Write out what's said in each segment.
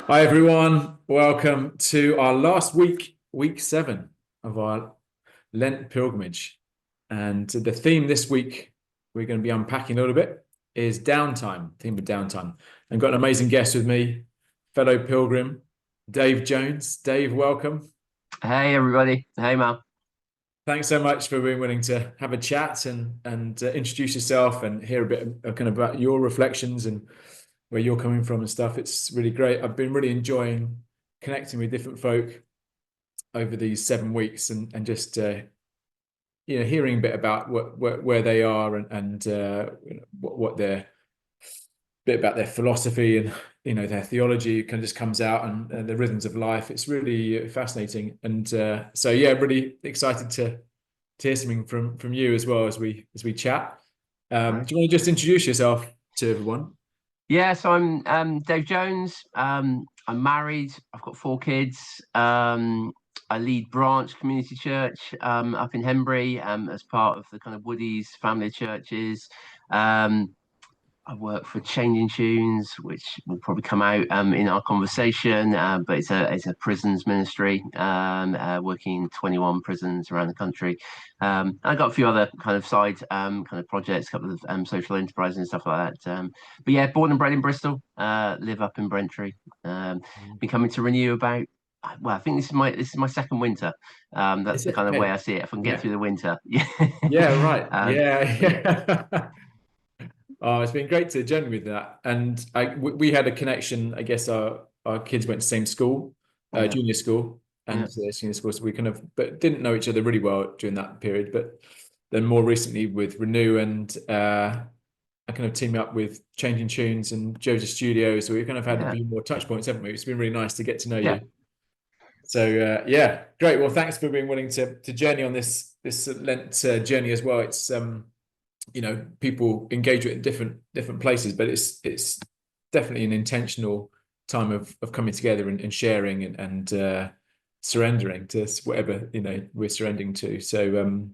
Hi everyone, welcome to our last week, week 7 of our Lent pilgrimage. And the theme this week we're going to be unpacking a little bit is downtime, theme of downtime. And got an amazing guest with me, fellow pilgrim, Dave Jones. Dave, welcome. Hey everybody. Hey Mal. Thanks so much for being willing to have a chat and introduce yourself and hear a bit of kind of about your reflections and where you're coming from and stuff. It's really great. I've been really enjoying connecting with different folk over these 7 weeks and just hearing a bit about where they are and what their bit about their philosophy and their theology kind of just comes out and the rhythms of life. It's really fascinating and so yeah, really excited to hear something from you as well as we chat. Right. Do you want to just introduce yourself to everyone? Yeah, so I'm Dave Jones. I'm married. I've got 4 kids. I lead Branch Community Church up in Henbury as part of the kind of Woody's family of churches. Um, I work for Changing Tunes, which will probably come out in our conversation. But it's a prisons ministry, working in 21 prisons around the country. I got a few other kind of side kind of projects, a couple of social enterprises and stuff like that. But yeah, born and bred in Bristol, live up in Brentry. Been coming to Renew about. Well, I think this is my second winter. That's Is the it? kind of way Okay. I see it. If I can get Yeah. through the winter, yeah. Yeah, right. Yeah, But yeah, yeah. Oh, it's been great to journey with that. And we had a connection. I guess our kids went to the same school, yeah, junior school and yeah, senior school. So we kind of, but didn't know each other really well during that period. But then more recently with Renew and I kind of team up with Changing Tunes and Joseph Studios. So we've kind of had a yeah, few more touch points, haven't we? It's been really nice to get to know yeah. you. So yeah, great. Well, thanks for being willing to journey on this Lent journey as well. It's people engage with it in different places, but it's definitely an intentional time of coming together and sharing and surrendering to whatever we're surrendering to. So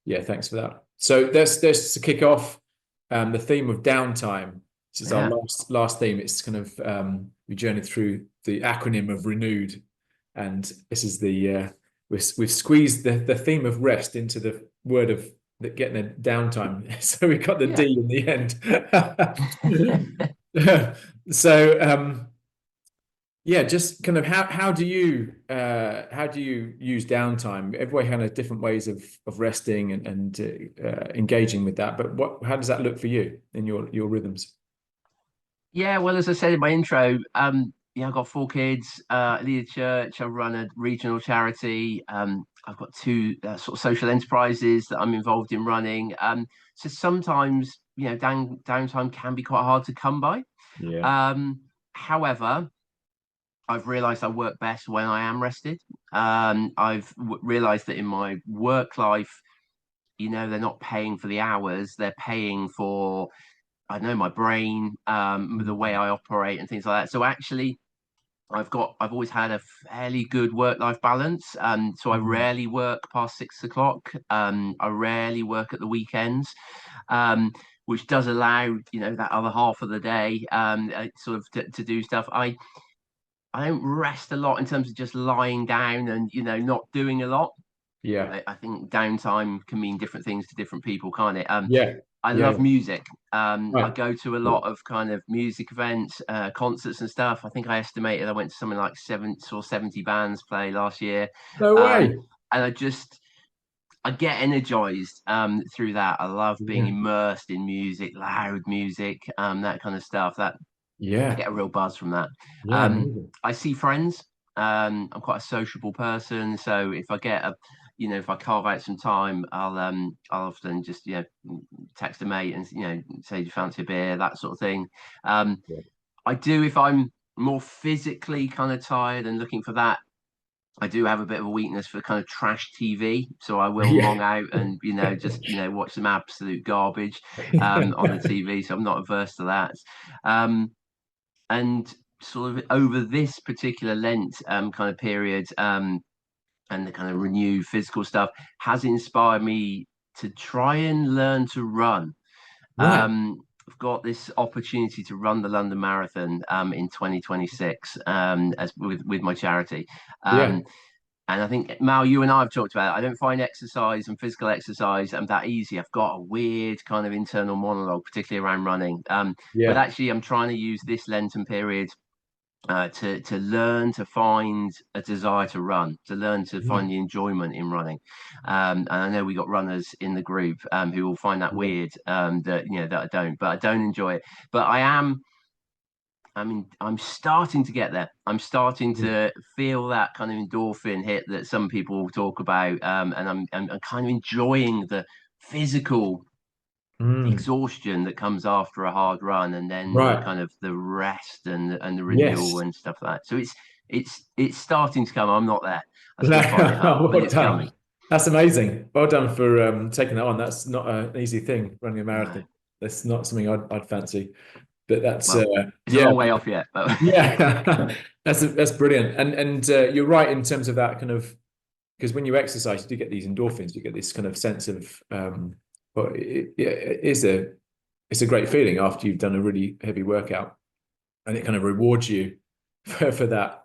yeah, thanks for that. So there's to kick off the theme of downtime. This is our Yeah. last theme. It's kind of we journeyed through the acronym of renewed, and this is the we've squeezed the theme of rest into the word of getting a downtime. So we got the Yeah. D in the end. So yeah, just kind of how do you use downtime? Everybody had different ways of resting and engaging with that. But how does that look for you in your rhythms? Yeah, well, as I said in my intro, yeah, I've got 4 kids. I lead a church. I run a regional charity. I've got two sort of social enterprises that I'm involved in running. So sometimes, downtime can be quite hard to come by. Yeah. However, I've realised I work best when I am rested. I've realised that in my work life, they're not paying for the hours; they're paying for I know my brain, the way I operate and things like that. So actually, I've always had a fairly good work-life balance. So I Mhm. rarely work past 6 o'clock. I rarely work at the weekends, um, which does allow that other half of the day sort of to do stuff. I don't rest a lot in terms of just lying down and not doing a lot. Yeah. I think downtime can mean different things to different people, can't it? Yeah. I Yeah. love music. I Right. go to a lot of kind of music events, concerts and stuff. I think I estimated I went to something like 70 bands play last year. No Um, way. and I get energized through that. I love being Yeah. immersed in music, loud music, that kind of stuff. That I Yeah. get a real buzz from that. Yeah. Um, Amazing. I see friends. I'm quite a sociable person, so if I carve out some time, I'll often just text a mate and say, "Do you fancy a beer?" That sort of thing. Um, Yeah. I do if I'm more physically kind of tired and looking for that. I do have a bit of a weakness for kind of trash TV, so I will long Yeah. out and just watch some absolute garbage on the TV. So I'm not averse to that. Um, and sort of over this particular Lent kind of period and the kind of renewed physical stuff has inspired me to try and learn to run. Right. I've got this opportunity to run the London Marathon in 2026 as with my charity. Yeah. And I think, Mal, you and I have talked about it. I don't find exercise and physical exercise that easy. I've got a weird kind of internal monologue, particularly around running. But Yeah. actually, I'm trying to use this Lenten period to learn to find a desire to run, to learn to Yeah. find the enjoyment in running. And I know we got runners in the group who will find that Yeah. weird, that that I don't, but I don't enjoy it. But I am. I mean, I'm starting to get there. I'm starting Yeah. to feel that kind of endorphin hit that some people talk about, and I'm kind of enjoying the physical Mm. exhaustion that comes after a hard run, and then the Right. kind of the rest and the renewal Yes. and stuff like that. So it's starting to come. I'm not there. I still find it hard, but Well it's coming. done. That's amazing. Well done for taking that on. That's not an easy thing, running a No, marathon. That's not something I'd fancy. But that's well, it's a yeah, long way off yet, but yeah. That's brilliant. And you're right in terms of that kind of, because when you exercise, you do get these endorphins. You get this kind of sense of well, it is a it's a great feeling after you've done a really heavy workout, and it kind of rewards you for that.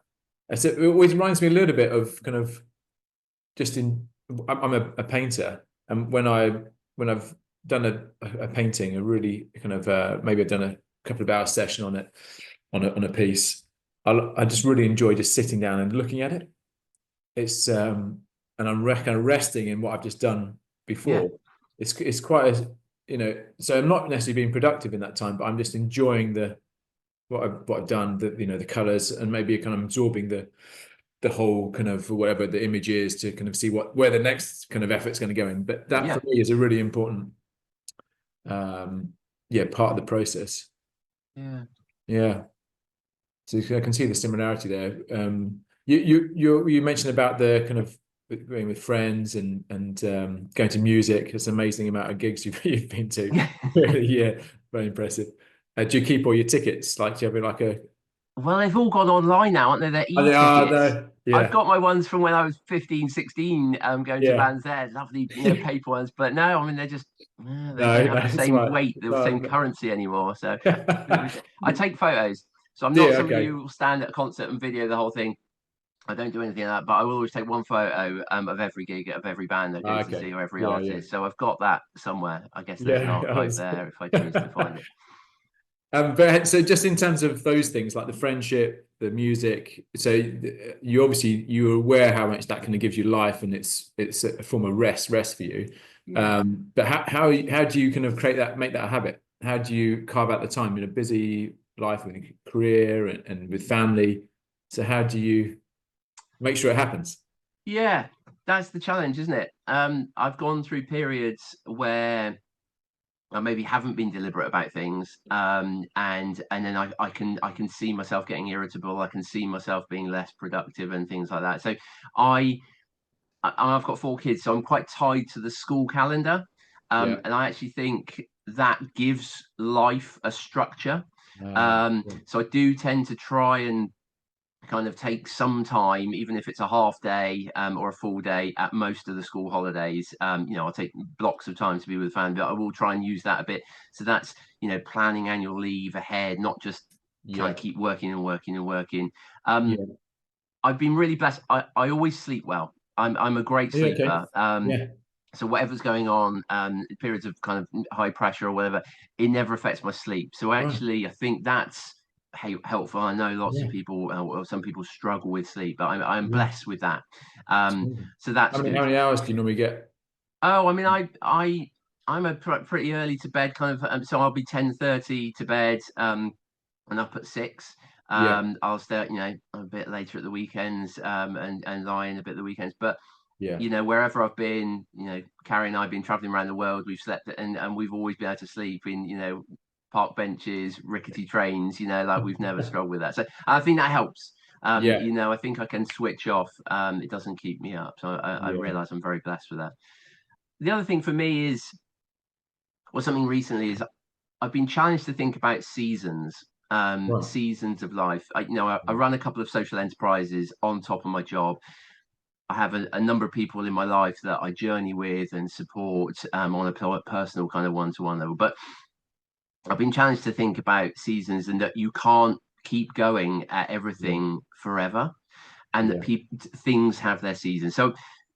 And so it always reminds me a little bit of kind of just in. I'm a painter, and when I've done a painting, a really kind of maybe I've done a couple of hours session on it on a piece. I just really enjoy just sitting down and looking at it. It's and I'm kind of resting in what I've just done yeah, before. It's quite a, so I'm not necessarily being productive in that time, but I'm just enjoying the what I've done, the colors, and maybe kind of absorbing the whole kind of whatever the image is to kind of see where the next kind of effort's going to go in. But that yeah, for me is a really important um yeah, part of the process. yeah. Yeah. So I can see the similarity there. You mentioned about the kind of going with friends and going to music. It's an amazing amount of gigs you've been to. Really, yeah, very impressive. Do you keep all your tickets? Like, do you have like a? Well, they've all gone online now, aren't they? They're Oh, they are e-tickets. there. I've Yeah, got my ones from when I was 15, 16, going to yeah. Vans there, lovely, paper ones. But no, I mean, they No, don't have no, the it's same right. weight, the same currency anymore. So I take photos. So I'm not Dear, somebody okay. who will stand at a concert and video the whole thing. I don't do anything like that, but I will always take one photo of every gig of every band I go to Okay. see or every Yeah, yeah. artist. So I've got that somewhere. I guess there's an Yeah. archive there if I choose to find it. But so just in terms of those things like the friendship, the music, so you're aware how much that kind of gives you life, and it's a form of rest for you. Yeah. But how do you kind of make that a habit? How do you carve out the time in a busy life with a career and with family? So how do you make sure it happens? Yeah, that's the challenge, isn't it? I've gone through periods where I maybe haven't been deliberate about things, and then I can see myself getting irritable. I can see myself being less productive and things like that. So I, I've got 4 kids, so I'm quite tied to the school calendar, Yeah. and I actually think that gives life a structure. Yeah. So I do tend to try and kind of take some time, even if it's a half day or a full day at most of the school holidays. I'll take blocks of time to be with the family, but I will try and use that a bit. So that's, planning annual leave ahead, not just kind of Yeah. keep working and working and working. Um, Yeah. I've been really blessed. I always sleep well. I'm a great Yeah. Okay. sleeper. Yeah. So whatever's going on, periods of kind of high pressure or whatever, it never affects my sleep. So Right. actually, I think that's helpful. I know lots of Yeah. people, or some people struggle with sleep, but I'm Yeah. blessed with that. So How that's many how good. many hours do you normally get? Oh, I mean, I'm pretty early to bed kind of, so I'll be 10:30 to bed, and up at 6. Yeah. I'll stay, a bit later at the weekends, and lie in a bit at the weekends, but Yeah. wherever I've been, Carrie and I've been traveling around the world. We've slept and we've always been able to sleep in, park benches, rickety trains, like we've never struggled with that. So I think that helps. Yeah. I think I can switch off. It doesn't keep me up. So I Yeah. realize I'm very blessed with that. The other thing for me is, or something recently is I've been challenged to think about seasons, Right. seasons of life. I run a couple of social enterprises on top of my job. I have a number of people in my life that I journey with and support on a personal kind of one-to-one level. But I've been challenged to think about seasons and that you can't keep going at Yeah. everything forever, and that Yeah. people things have their seasons. So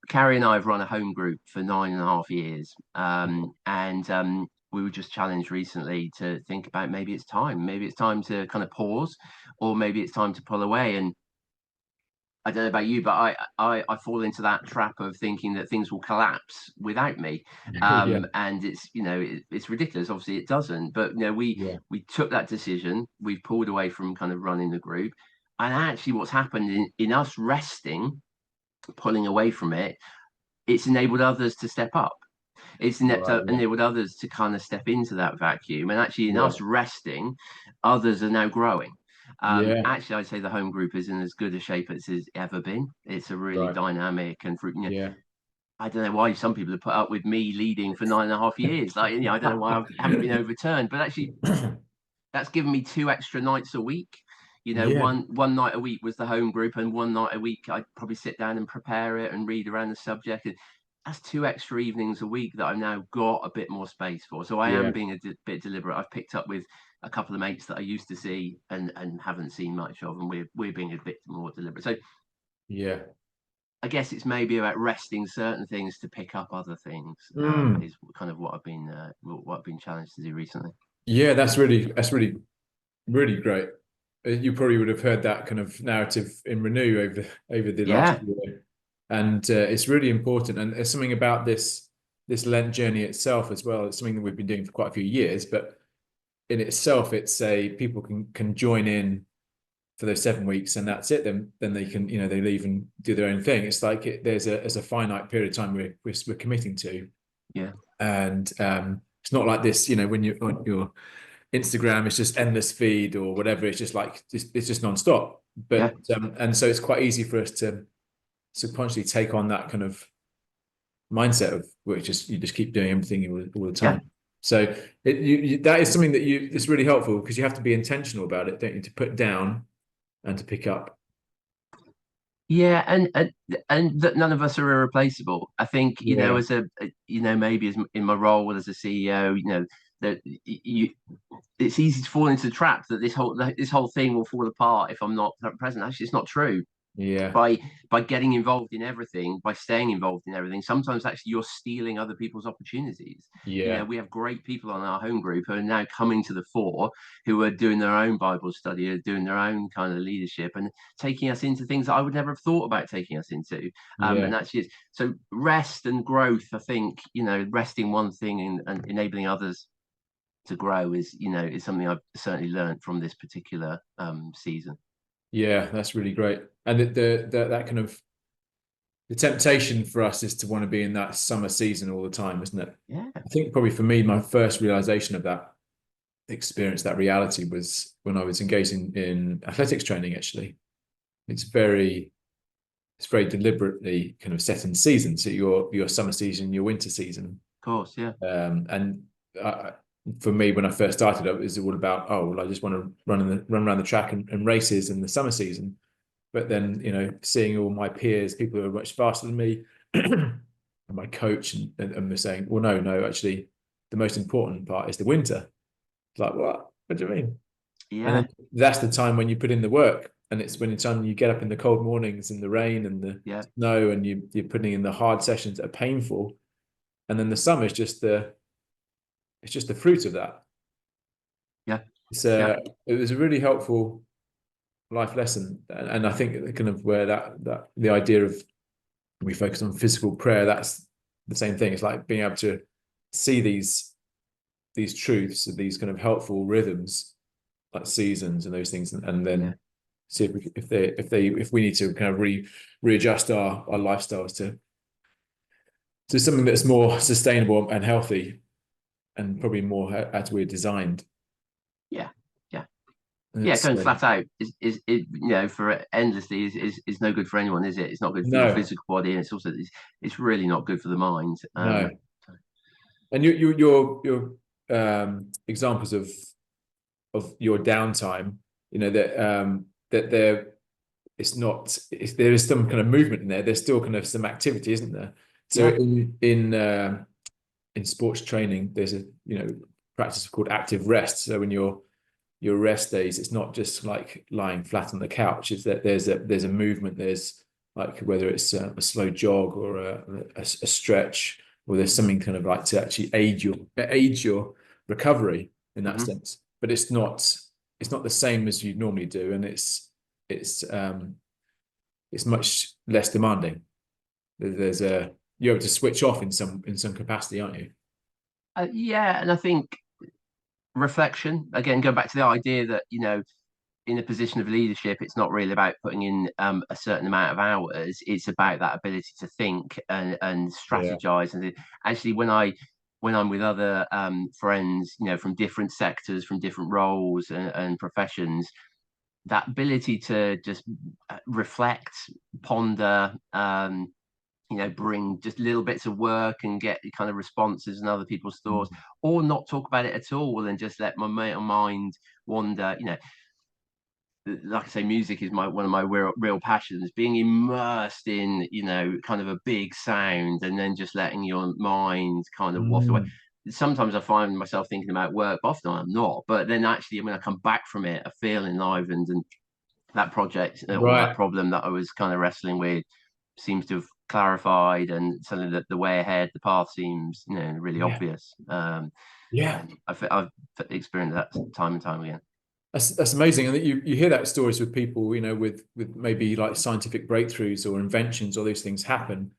Carrie and I have run a home group for 9.5 years, and we were just challenged recently to think about maybe it's time to kind of pause, or maybe it's time to pull away. And I don't know about you, but I fall into that trap of thinking that things will collapse without me, Yeah. and it's ridiculous. Obviously, it doesn't. But Yeah. we took that decision. We've pulled away from kind of running the group, and actually, what's happened in us resting, pulling away from it, it's enabled others to step up. It's Right. Yeah. enabled others to kind of step into that vacuum. And actually, in Yeah. us resting, others are now growing. Yeah. Actually, I'd say the home group is in as good a shape as it's ever been. It's a really Right. dynamic and Yeah. I don't know why some people have put up with me leading for 9.5 years. Like, I don't know why I haven't been overturned, but actually, that's given me 2 extra nights a week. Yeah. One night a week was the home group, and one night a week I'd probably sit down and prepare it and read around the subject. And that's 2 extra evenings a week that I've now got a bit more space for. So I am Yeah. being bit deliberate. I've picked up with a couple of mates that I used to see and haven't seen much of, and we're being a bit more deliberate. So Yeah. I guess it's maybe about resting certain things to pick up other things. Mm. Is kind of what I've been challenged to do recently. Yeah, really great. You probably would have heard that kind of narrative in Renew over the last Yeah, year, and it's really important. And there's something about this Lent journey itself as well. It's something that we've been doing for quite a few years, but in itself, it's a people can join in for those 7 weeks, and that's it. Then they can they leave and do their own thing. It's like there's a finite period of time we're committing to, yeah, and it's not like this. When you're on your Instagram, it's just endless feed or whatever. It's just like it's just nonstop. yeah, But and so it's quite easy for us to subconsciously take on that kind of mindset of which just you just keep doing everything all the yeah. time. So that is something that it's really helpful because you have to be intentional about it, don't you? To put down and to pick up. Yeah, and that none of us are irreplaceable. I think, Yeah, as maybe as in my role as a CEO, that you it's easy to fall into the trap that this whole thing will fall apart if I'm not present. Actually, it's not true. yeah, By getting involved in everything, by staying involved in everything, sometimes actually you're stealing other people's opportunities. yeah, We have great people on our home group who are now coming to the fore, who are doing their own Bible study, are doing their own kind of leadership, and taking us into things that I would never have thought about taking us into. yeah, And actually, so rest and growth. I think resting one thing and enabling others to grow is something I've certainly learned from this particular season. yeah. That's really great. And that kind of the temptation for us is to want to be in that summer season all the time, isn't it? Yeah, I think probably for me, my first realization of that experience, that reality, was when I was engaged in athletics training. Actually, it's very it's very deliberately kind of set in season. So your summer season, your winter season, of course, yeah, and uh, for me, when I first started, it was all about I just want to run around the track and races in the summer season. But then seeing all my peers, people who are much faster than me, and my coach, and they're saying, well, no, actually, the most important part is the winter. It's like, what? What do you mean? And then yeah, that's the time when you put in the work. And it's when it's time you get up in the cold mornings and the rain and the yeah, snow and you're putting in the hard sessions that are painful. And then the summer is just the fruit of that. yeah, It's yeah. it was a really helpful life lesson. And I think kind of where that the idea of we focus on physical prayer, that's the same thing. It's like being able to see these truths and these kind of helpful rhythms, like seasons and those things, and Yeah. then see if we need to kind of readjust our lifestyles to something that's more sustainable and healthy, and probably more as we're designed. Yeah. Yeah. Yeah. It's Going flat out for endlessly is no good for anyone, is it? It's not good for your no, physical body, and it's really not good for the mind. no, and your examples of your downtime, that there it's not there is some kind of movement in there. There's still kind of some activity, isn't there? So Yeah. in sports training, there's a practice called active rest. So when your rest days, it's not just like lying flat on the couch. It's that there's a movement. There's like whether it's a slow jog or a stretch, or there's something kind of like to actually aid your recovery in that Hmm. sense. But it's not the same as you normally do, and it's much less demanding. There's a You're able to switch off in some capacity, aren't you? Yeah, and I think reflection again, go back to the idea that in a position of leadership, it's not really about putting in a certain amount of hours. It's about that ability to think and Yeah. strategize. And actually, when I'm with other friends, from different sectors, from different roles and professions, that ability to just reflect, ponder, bring just little bits of work and get kind of responses and other people's thoughts, Mm. or not talk about it at all and just let my mind wander. Like I say, music is one of my real passions. Being immersed in, kind of a big sound, and then just letting your mind kind of waft away. Mm. Sometimes I find myself thinking about work, but often I'm not. But then actually, when I come back from it, I feel enlivened, and that project or that Right. problem that I was kind of wrestling with seems to have clarified, and suddenly the way ahead, the path seems, really Yeah. obvious. Yeah. I've experienced that time and time again. That's amazing, and you hear that stories with people, with maybe like scientific breakthroughs or inventions, or those things happen.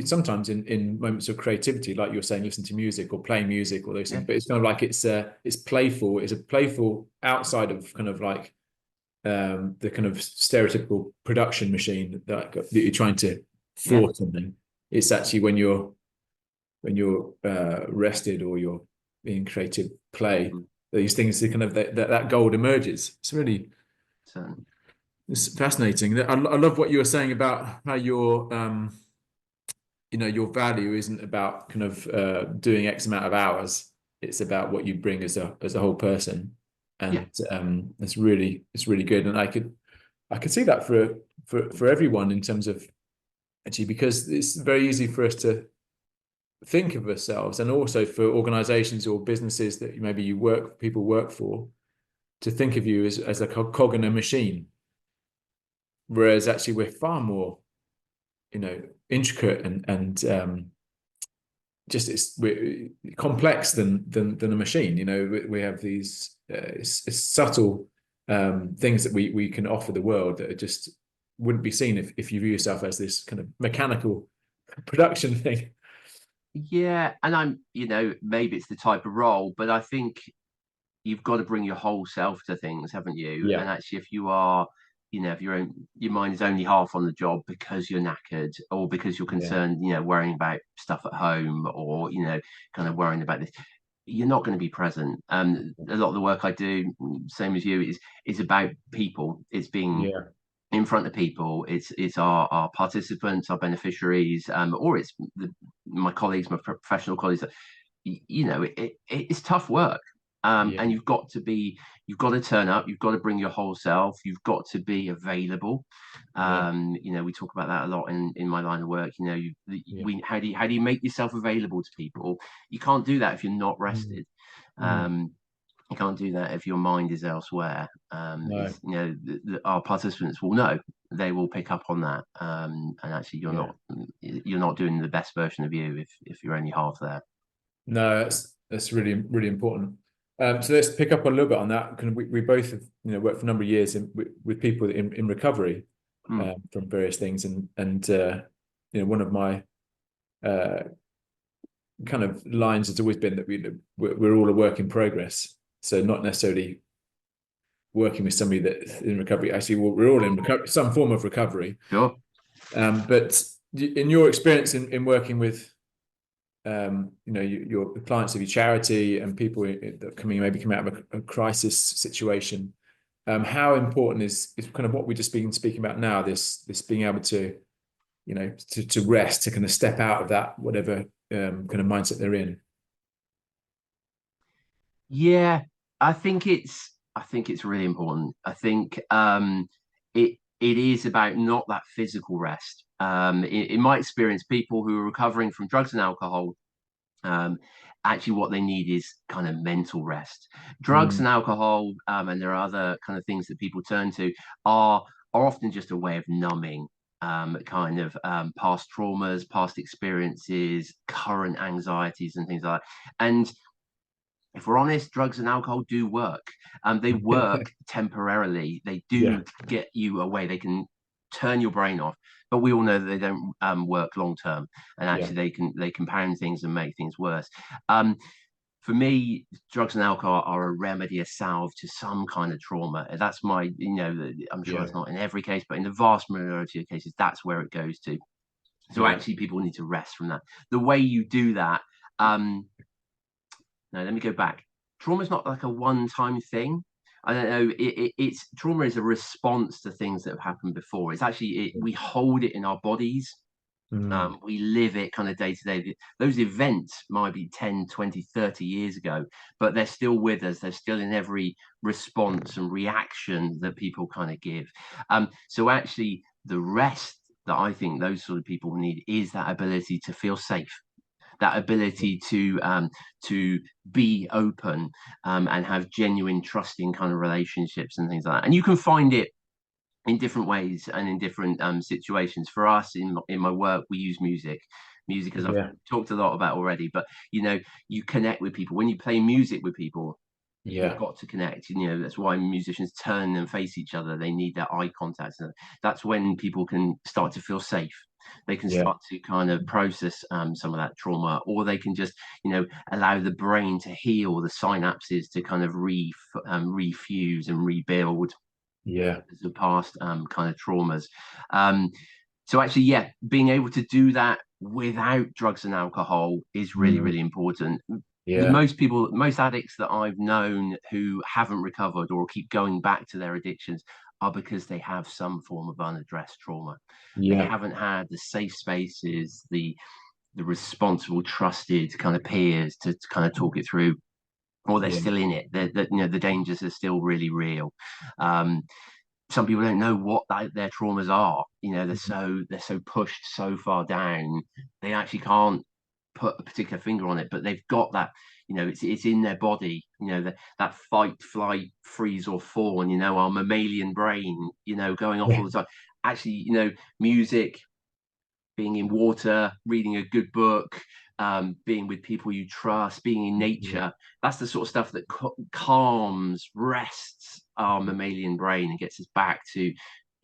Sometimes in moments of creativity, like you're saying, listen to music or play music or those Yeah, things. But it's kind of like it's playful. It's a playful outside of kind of like the kind of stereotypical production machine that you're trying to yeah. force something. It's actually when you're rested or you're in creative play, Mm, these things, kind of that gold emerges. so It's fascinating. I love what you were saying about how your value isn't about kind of doing X amount of hours. It's about what you bring as a whole person, yeah. and it's really good. And I could see that for everyone in terms of actually, because it's very easy for us to think of ourselves, and also for organizations or businesses that maybe people work for, to think of you as a cog in a machine, whereas actually we're far more intricate and just we're complex than a machine. We have these it's subtle things that we can offer the world that are just wouldn't be seen if you view yourself as this kind of mechanical production thing. Yeah, and maybe it's the type of role, but I think you've got to bring your whole self to things, haven't you? Yeah. And actually, if you are, if your mind is only half on the job because you're knackered, or because you're Yeah. concerned, worrying about stuff at home, or kind of worrying about this, you're not going to be present. A lot of the work I do, same as you, is about people. It's being Yeah. in front of people. It's our participants, our beneficiaries, or it's my colleagues, my professional colleagues. It's tough work, and Yeah. you've got to turn up. You've got to bring your whole self. You've got to be available. Yeah. We talk about that a lot in my line of work. Yeah. How do you make yourself available to people? You can't do that if you're not Mm. rested. Mm. Um, you can't do that if your mind is elsewhere. No. It's our participants will know. They will pick up on that, and actually, Yeah. you're not doing the best version of you if you're only half there. No, that's really really important. So let's pick up a little bit on that. Kind of, we both have worked for a number of years with people in recovery Mm, from various things, and one of my uh, kind of lines has always been that we're all a work in progress. So not necessarily working with somebody that's in recovery. Actually, we're all in recovery, some form of recovery. sure. But in your experience in working with your clients of your charity and people that maybe come out of a crisis situation, how important is kind of what we just been speaking about now, this being able to to rest, to kind of step out of that whatever kind of mindset they're in. Yeah, I think it's really important. I think it is about not that physical rest. In my experience, people who are recovering from drugs and alcohol, um, actually what they need is kind of mental rest. Drugs Mm. and alcohol, and there are other kind of things that people turn to, are often just a way of numbing kind of past traumas, past experiences, current anxieties, and things like that. And if we're honest, drugs and alcohol do work. They work temporarily. They Yeah, do get you away. They can turn your brain off, but we all know that they don't work long term, and yeah, actually they compound things and make things worse. Um, for me, drugs and alcohol are a remedy, a salve to some kind of trauma. That's my, I'm sure yeah, that's not in every case, but in the vast majority of cases, that's where it goes to. So yeah. actually, people need to rest from that. The way you do that, um, no, let me go back. Trauma is not like a one-time thing. I don't know. It's trauma is a response to things that have happened before. It's actually we hold it in our bodies. Mm. We live it kind of day to day. Those events might be 10, 20, 30 years ago, but they're still with us. They're still in every response and reaction that people kind of give. So actually, the rest that I think those sort of people need is that ability to feel safe, that ability to be open, and have genuine trusting kind of relationships and things like that. And you can find it in different ways and in different situations. For us, in my work, we use music, as I've Yeah, talked a lot about already. But you connect with people when you play music with people. You've yeah, got to connect. That's why musicians turn and face each other. They need that eye contact. And that's when people can start to feel safe. They can yeah, start to kind of process some of that trauma, or they can just, allow the brain to heal, the synapses to kind of refuse and rebuild yeah, the past kind of traumas. Um, so actually, yeah, being able to do that without drugs and alcohol is really, mm. really important. Yeah, Most addicts that I've known who haven't recovered or keep going back to their addictions are because they have some form of unaddressed trauma. They yeah, haven't had the safe spaces, the responsible, trusted kind of peers to kind of talk it through, or they're yeah, still in it. The dangers are still really real. Um, some people don't know what their traumas are. They're so pushed so far down, they actually can't put a particular finger on it, but they've got that. It's in their body. That fight, flight, freeze or fawn. Our mammalian brain. Going off yeah, all the time. Actually, music, being in water, reading a good book, being with people you trust, being in yeah, nature. That's the sort of stuff that calms, rests our mammalian brain and gets us back to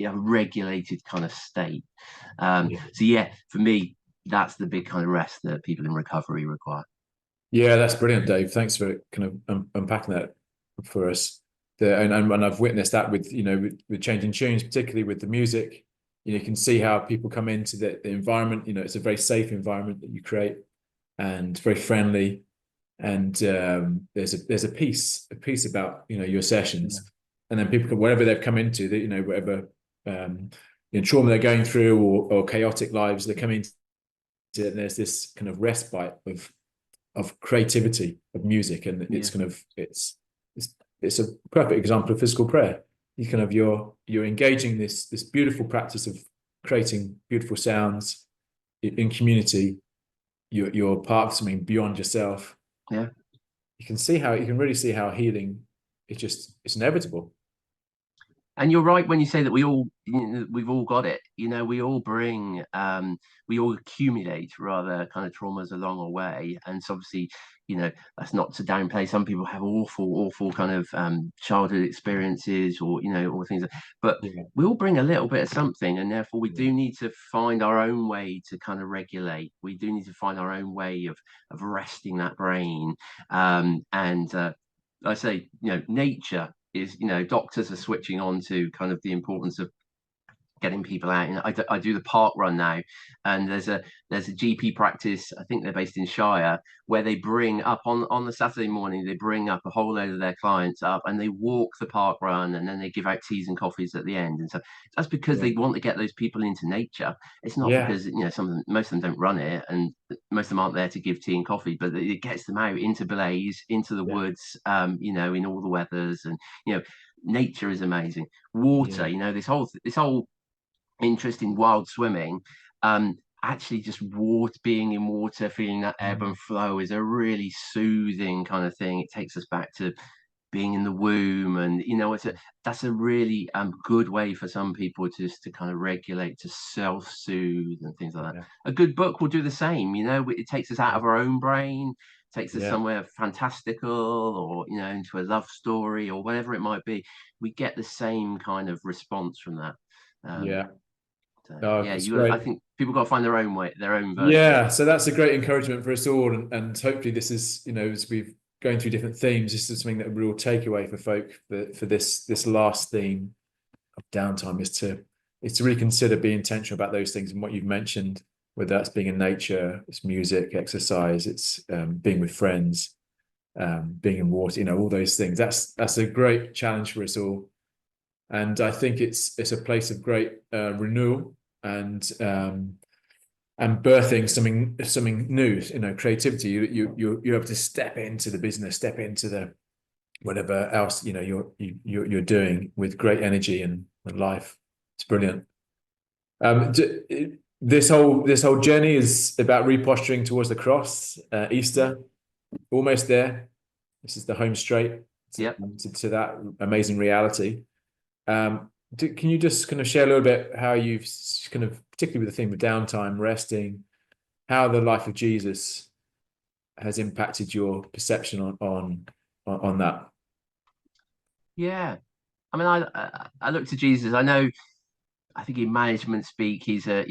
a regulated kind of state. yeah. So yeah, for me, that's the big kind of rest that people in recovery require. Yeah, that's brilliant, Dave. Thanks for kind of unpacking that for us. And I've witnessed that with with changing tunes, particularly with the music. You can see how people come into the environment. It's a very safe environment that you create, and very friendly. And there's a piece about your Yeah. sessions, and then people whatever they've come into, that whatever um, trauma they're going through, or chaotic lives they come into, and there's this kind of respite of creativity of music, and it's Yeah. kind of it's a perfect example of physical prayer. You kind of you're engaging this beautiful practice of creating beautiful sounds in community. You're part of something beyond yourself. Yeah. You can really see how healing it's inevitable. And you're right when you say that we've all got it. We all bring, we all accumulate rather kind of traumas along our way. And so obviously, that's not to downplay. Some people have awful kind of childhood experiences, or things. But Yeah, we all bring a little bit of something, and therefore we yeah, do need to find our own way to kind of regulate. We do need to find our own way of resting that brain. And I say, nature is, doctors are switching on to kind of the importance of getting people out. I do the park run now, and there's a GP practice. I think they're based in Shire, where they bring up on the Saturday morning. They bring up a whole load of their clients up, and they walk the park run, and then they give out teas and coffees at the end. And so that's because yeah, they want to get those people into nature. It's not yeah, because most of them don't run it, and most of them aren't there to give tea and coffee, but it gets them out into Blaze, into the yeah, woods, in all the weathers, and nature is amazing. Water, yeah, this whole interest in wild swimming, actually just water, being in water, feeling that ebb and flow is a really soothing kind of thing. It takes us back to being in the womb, and that's a really good way for some people to just to kind of regulate, to self-soothe and things like that. Yeah. A good book will do the same. It takes us out of our own brain, takes us Yeah. somewhere fantastical, or into a love story or whatever it might be. We get the same kind of response from that. um, Yeah. so Oh, yeah, it's I great. think people got to find their own way, their own version of it. Yeah, so that's a great encouragement for us all, and hopefully this is, as we've going through different themes, this is something that we will take away for folk for this last theme of downtime is to really consider, be intentional about those things and what you've mentioned, whether that's being in nature, it's music, exercise, it's being with friends, being in water, all those things. That's a great challenge for us all, and I think it's a place of great renewal and birthing something new, creativity. You're able to step into the business, step into the whatever else you're doing with great energy and life. It's brilliant. This whole journey is about reposturing towards the cross. Easter, almost there. This is the home straight Yep. to that amazing reality. Can you just kind of share a little bit how you've kind of, particularly with the theme of downtime, resting, how the life of Jesus has impacted your perception on that? Yeah. I mean, I look to Jesus. I think in management speak, he's an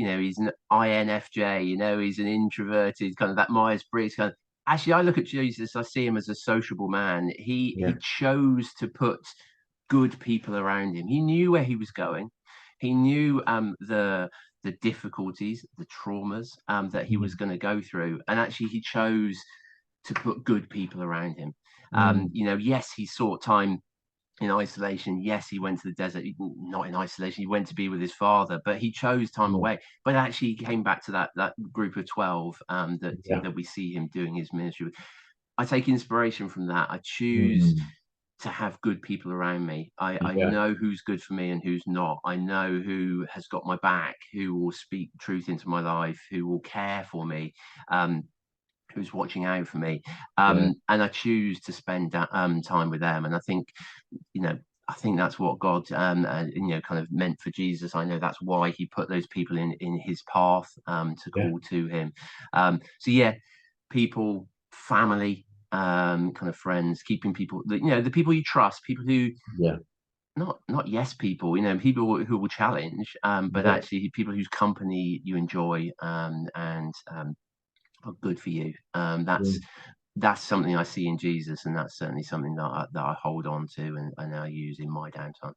INFJ. He's an introverted, kind of that Myers-Briggs kind of. Actually, I look at Jesus. I see him as a sociable man. Yeah. He chose to put good people around him. He knew where he was going. He knew the difficulties, the traumas that he was going to go through, and actually he chose to put good people around him. Yes, he sought time in isolation. Yes, he went to the desert, not in isolation. He went to be with his father, but he chose time away. But actually, he came back to that group of 12 that we see him doing his ministry with. I take inspiration from that. I choose to have good people around me. I Yeah. know who's good for me and who's not. I know who has got my back, who will speak truth into my life, who will care for me. Who's watching out for me, Yeah. and I choose to spend time with them. And I think that's what God, kind of meant for Jesus. I know that's why He put those people in His path to Yeah. call to Him. So yeah, people, family, kind of friends, keeping people, the people you trust, people who Yeah. not yes people, people who will challenge, but Yeah. actually people whose company you enjoy, and are good for you. That's something I see in Jesus, and that's certainly something that I hold on to, and I now use in my downtime.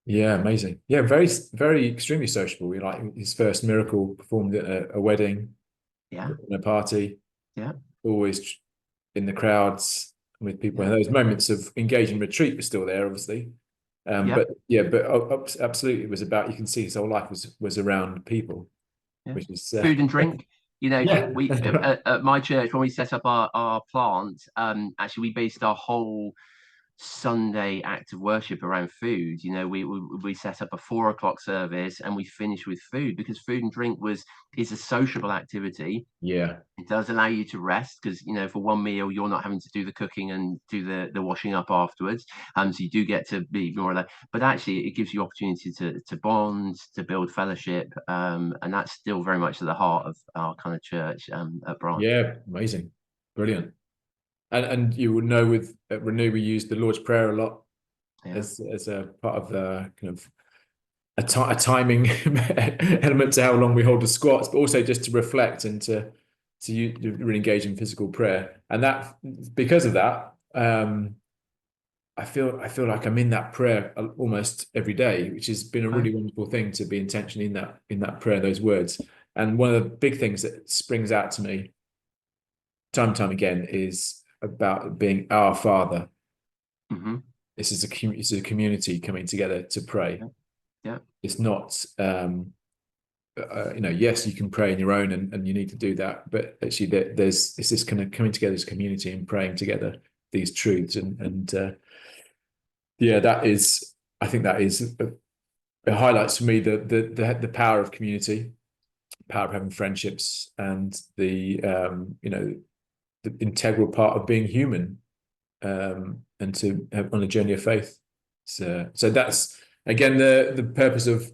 Yeah, amazing. Yeah, very, very extremely sociable. We like his first miracle performed at a wedding, Yeah, in a party, yeah, always in the crowds with people. And yeah, those moments of engaging retreat were still there, obviously. yeah, But yeah, but absolutely, it was about, you can see his whole life was around people, yeah. which is Food and drink. yeah, We at my church, when we set up our plant, actually we based our whole Sunday act of worship around food. We set up a 4 o'clock service, and we finished with food, because food and drink is a sociable activity. yeah, It does allow you to rest, because for one meal you're not having to do the cooking and do the washing up afterwards. So you do get to be more of that, but actually it gives you opportunity to bond, to build fellowship, and that's still very much at the heart of our kind of church at Branch. yeah, amazing, brilliant. And you would know with at Renew we use the Lord's Prayer a lot Yeah, as a part of the kind of a timing element to how long we hold the squats, but also just to reflect and to really engage in physical prayer. And that, because of that, I feel like I'm in that prayer almost every day, which has been a okay. really wonderful thing, to be intentionally in that prayer, those words. And one of the big things that springs out to me time and time again is about being our Father. Mm-hmm. This is a community coming together to pray. Yeah, yeah, It's not yes, you can pray on your own, and you need to do that, but actually it's this kind of coming together as a community and praying together these truths, and yeah, I think that is it highlights for me the power of community, power of having friendships and the the integral part of being human, and to have on a journey of faith. So that's again the purpose of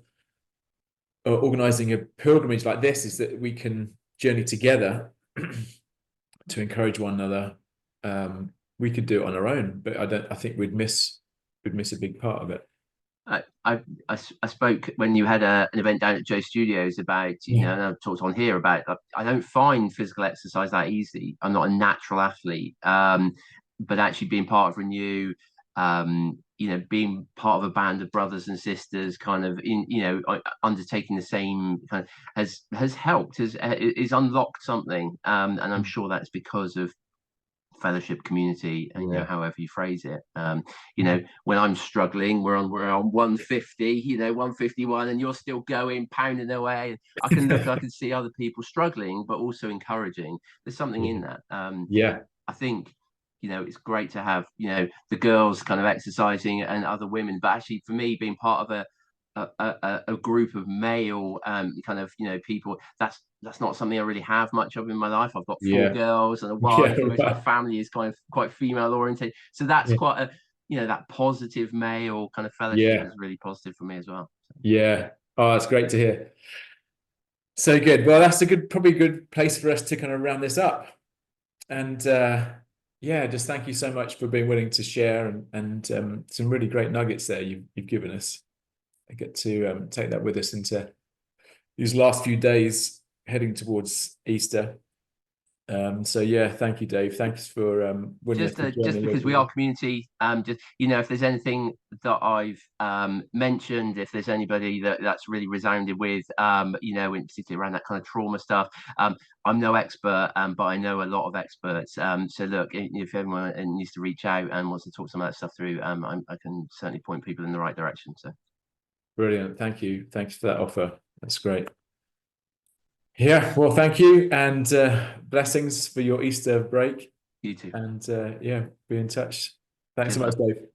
organizing a pilgrimage like this, is that we can journey together to encourage one another. We could do it on our own, but I think we'd miss a big part of it. I spoke when you had an event down at Joe Studios about, and I've talked on here about, I don't find physical exercise that easy. I'm not a natural athlete, but actually being part of Renew, being part of a band of brothers and sisters, kind of undertaking the same kind of has helped, has unlocked something, and I'm sure that's because of fellowship, community, and however you phrase it. When I'm struggling, we're on 150, 151, and you're still going, pounding away. I can see other people struggling, but also encouraging. There's something in that. I think it's great to have the girls kind of exercising and other women, but actually for me, being part of a group of male people, that's not something I really have much of in my life. I've got 4 girls and a wife. Most of my family is kind of quite female oriented, so that's quite a that positive male kind of fellowship is really positive for me as well. Oh, that's great to hear. So good. Well, that's probably a good place for us to kind of round this up. And just thank you so much for being willing to share, and some really great nuggets there you've given us. I get to take that with us into these last few days heading towards Easter. Thank you, Dave. Thanks for just because we are community. If there's anything that I've mentioned, if there's anybody that's really resounded with, in particular around that kind of trauma stuff, I'm no expert, but I know a lot of experts. So look, if anyone needs to reach out and wants to talk some of that stuff through, I can certainly point people in the right direction. So brilliant. Thank you. Thanks for that offer. That's great. Well, thank you, and blessings for your Easter break. You too. And be in touch. Thanks so much, Dave.